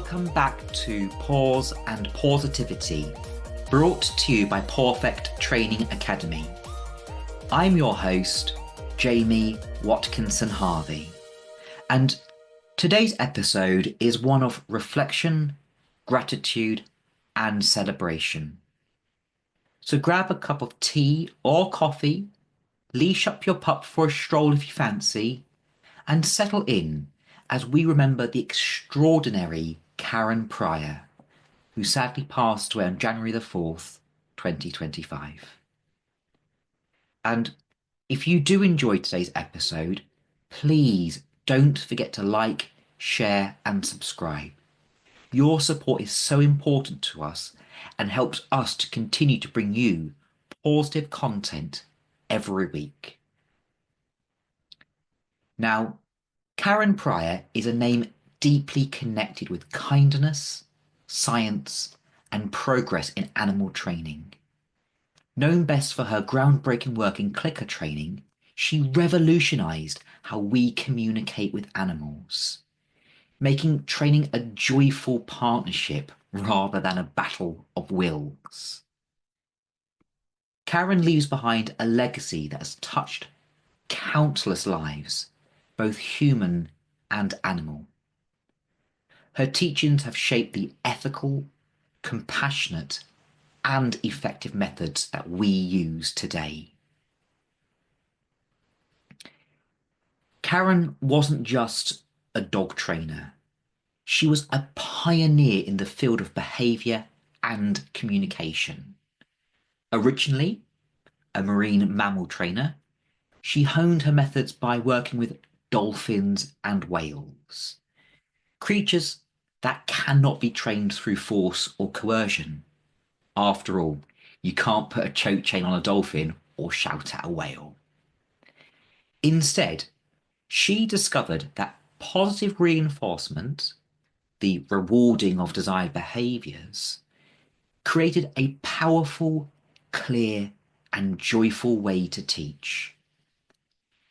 Welcome back to Paws and Pawsitivity, brought to you by Pawfect Training Academy. I'm your host, Jamie Watkinson Harvey, and today's episode is one of reflection, gratitude, and celebration. So grab a cup of tea or coffee, leash up your pup for a stroll if you fancy, and settle in as we remember the extraordinary Karen Pryor, who sadly passed away on January the 4th, 2025. And if you do enjoy today's episode, please don't forget to like, share, and subscribe. Your support is so important to us and helps us to continue to bring you positive content every week. Now, Karen Pryor is a name deeply connected with kindness, science, and progress in animal training. Known best for her groundbreaking work in clicker training, she revolutionized how we communicate with animals, making training a joyful partnership rather than a battle of wills. Karen leaves behind a legacy that has touched countless lives, both human and animal. Her teachings have shaped the ethical, compassionate, and effective methods that we use today. Karen wasn't just a dog trainer. She was a pioneer in the field of behaviour and communication. Originally a marine mammal trainer, she honed her methods by working with dolphins and whales, creatures that cannot be trained through force or coercion. After all, you can't put a choke chain on a dolphin or shout at a whale. Instead, she discovered that positive reinforcement, the rewarding of desired behaviours, created a powerful, clear, and joyful way to teach.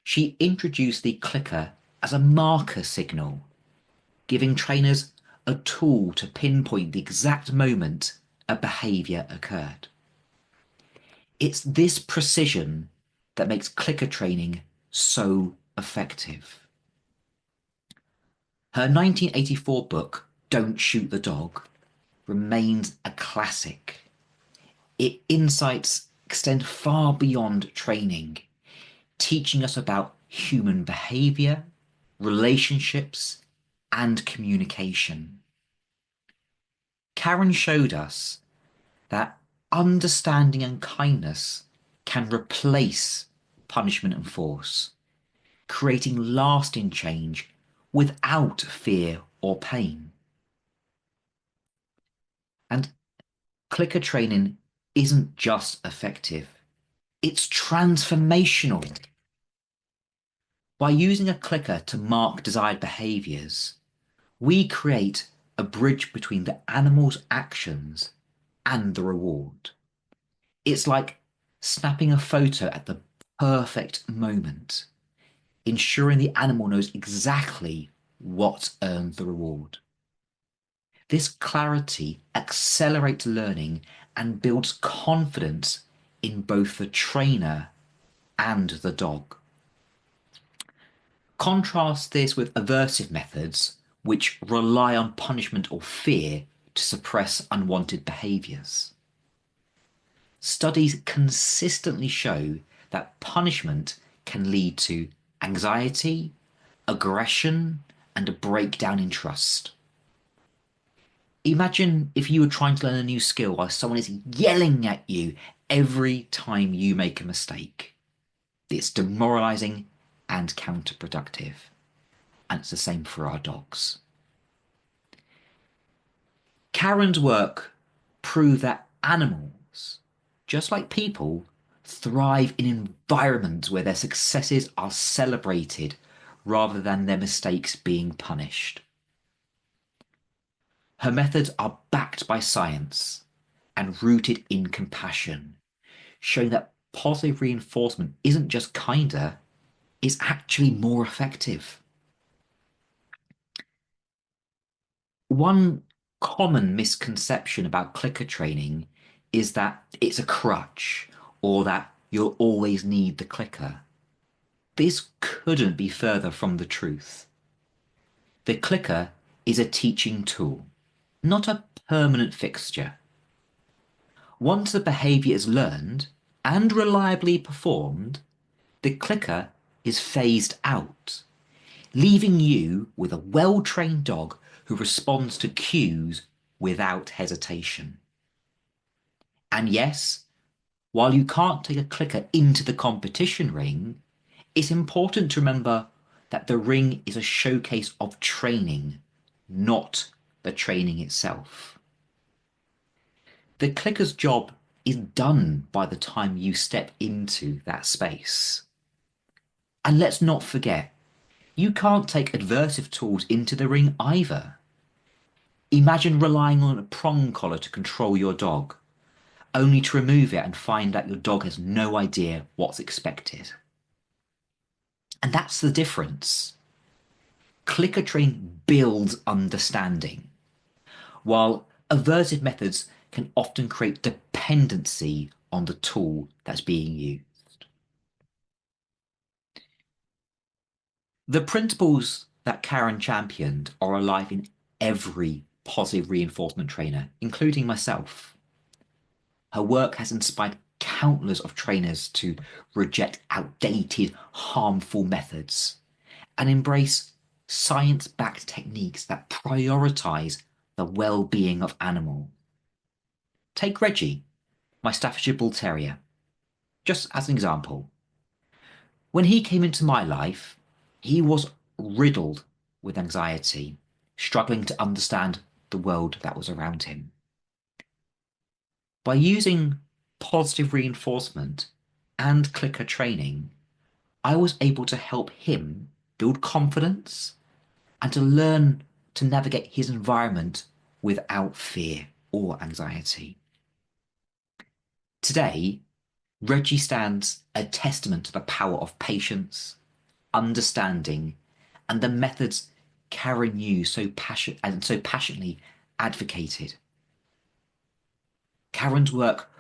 She introduced the clicker as a marker signal, giving trainers a tool to pinpoint the exact moment a behaviour occurred. It's this precision that makes clicker training so effective. Her 1984 book, Don't Shoot the Dog, remains a classic. Its insights extend far beyond training, teaching us about human behaviour, relationships, and communication. Karen showed us that understanding and kindness can replace punishment and force, creating lasting change without fear or pain. And clicker training isn't just effective, it's transformational. By using a clicker to mark desired behaviours, we create a bridge between the animal's actions and the reward. It's like snapping a photo at the perfect moment, ensuring the animal knows exactly what earned the reward. This clarity accelerates learning and builds confidence in both the trainer and the dog. Contrast this with aversive methods, which rely on punishment or fear to suppress unwanted behaviours. Studies consistently show that punishment can lead to anxiety, aggression, and a breakdown in trust. Imagine if you were trying to learn a new skill while someone is yelling at you every time you make a mistake. It's demoralising and counterproductive. And it's the same for our dogs. Karen's work proved that animals, just like people, thrive in environments where their successes are celebrated rather than their mistakes being punished. Her methods are backed by science and rooted in compassion, showing that positive reinforcement isn't just kinder, it's actually more effective. One common misconception about clicker training is that it's a crutch or that you'll always need the clicker. This couldn't be further from the truth. The clicker is a teaching tool, not a permanent fixture. Once the behaviour is learned and reliably performed, the clicker is phased out, leaving you with a well-trained dog who responds to cues without hesitation. And yes, while you can't take a clicker into the competition ring, it's important to remember that the ring is a showcase of training, not the training itself. The clicker's job is done by the time you step into that space. And let's not forget, you can't take aversive tools into the ring either. Imagine relying on a prong collar to control your dog, only to remove it and find that your dog has no idea what's expected. And that's the difference. Clicker training builds understanding, while aversive methods can often create dependency on the tool that's being used. The principles that Karen championed are alive in every positive reinforcement trainer, including myself. Her work has inspired countless of trainers to reject outdated, harmful methods and embrace science-backed techniques that prioritize the well-being of animals. Take Reggie, my Staffordshire Bull Terrier, just as an example. When he came into my life, he was riddled with anxiety, struggling to understand the world that was around him. By using positive reinforcement and clicker training, I was able to help him build confidence and to learn to navigate his environment without fear or anxiety. Today, Reggie stands a testament to the power of patience, understanding, and the methods Karen Yu so passionately advocated. Karen's work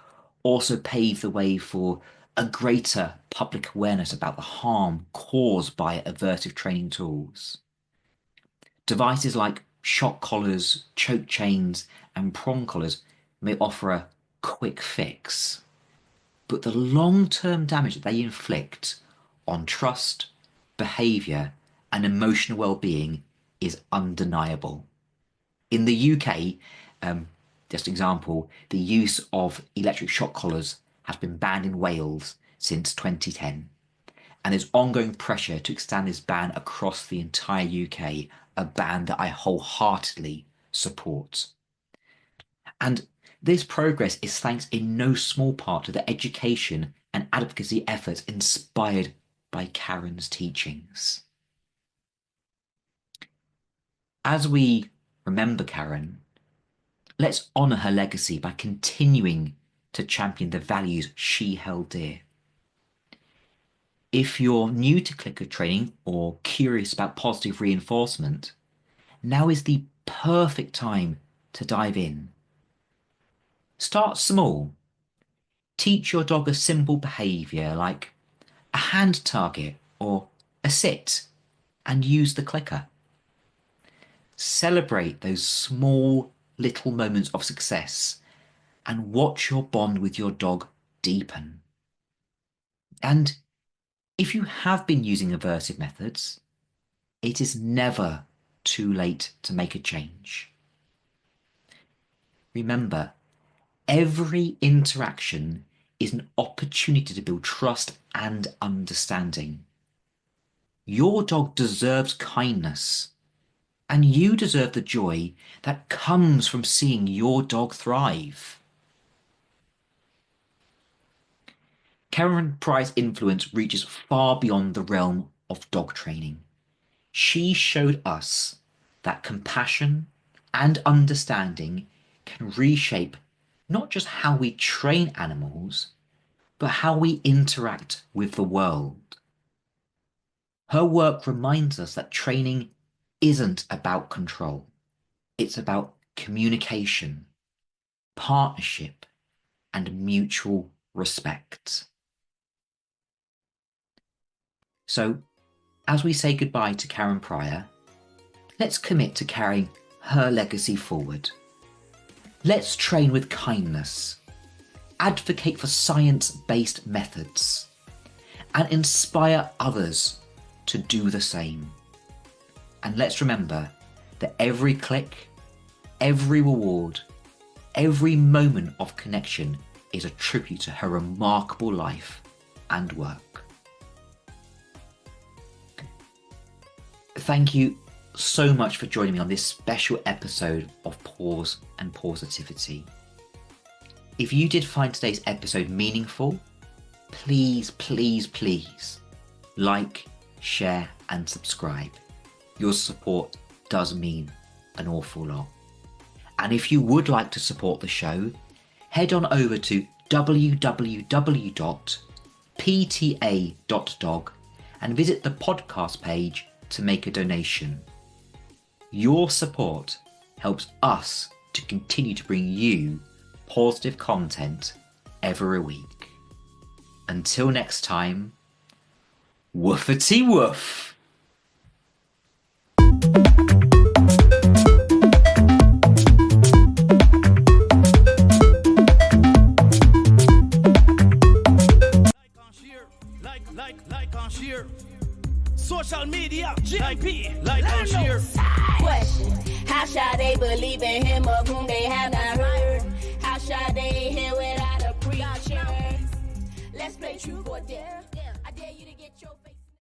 also paved the way for a greater public awareness about the harm caused by aversive training tools. Devices like shock collars, choke chains, and prong collars may offer a quick fix, but the long-term damage that they inflict on trust, behaviour, and emotional well-being is undeniable. In the UK, just an example, the use of electric shock collars has been banned in Wales since 2010, and there's ongoing pressure to extend this ban across the entire UK, a ban that I wholeheartedly support. And this progress is thanks in no small part to the education and advocacy efforts inspired by Karen's teachings. As we remember Karen, let's honour her legacy by continuing to champion the values she held dear. If you're new to clicker training or curious about positive reinforcement, now is the perfect time to dive in. Start small. Teach your dog a simple behaviour like a hand target or a sit and use the clicker. Celebrate those small little moments of success and watch your bond with your dog deepen. And if you have been using aversive methods, it is never too late to make a change. Remember, every interaction is an opportunity to build trust and understanding. Your dog deserves kindness, and you deserve the joy that comes from seeing your dog thrive. Karen Pryor's influence reaches far beyond the realm of dog training. She showed us that compassion and understanding can reshape not just how we train animals, but how we interact with the world. Her work reminds us that training isn't about control. It's about communication, partnership, and mutual respect. So, as we say goodbye to Karen Pryor, let's commit to carrying her legacy forward. Let's train with kindness, advocate for science-based methods, and inspire others to do the same. And let's remember that every click, every reward, every moment of connection is a tribute to her remarkable life and work. Thank you so much for joining me on this special episode of Paws and Pawsitivity. If you did find today's episode meaningful, please like, share and subscribe. Your support does mean an awful lot. And if you would like to support the show, head on over to www.pta.dog and visit the podcast page to make a donation. Your support helps us to continue to bring you positive content every week. Until next time, woofity woof. Like on share. Social media, GIP, like on share. Question: how shall they believe in him of whom they have not heard? How shall they hear without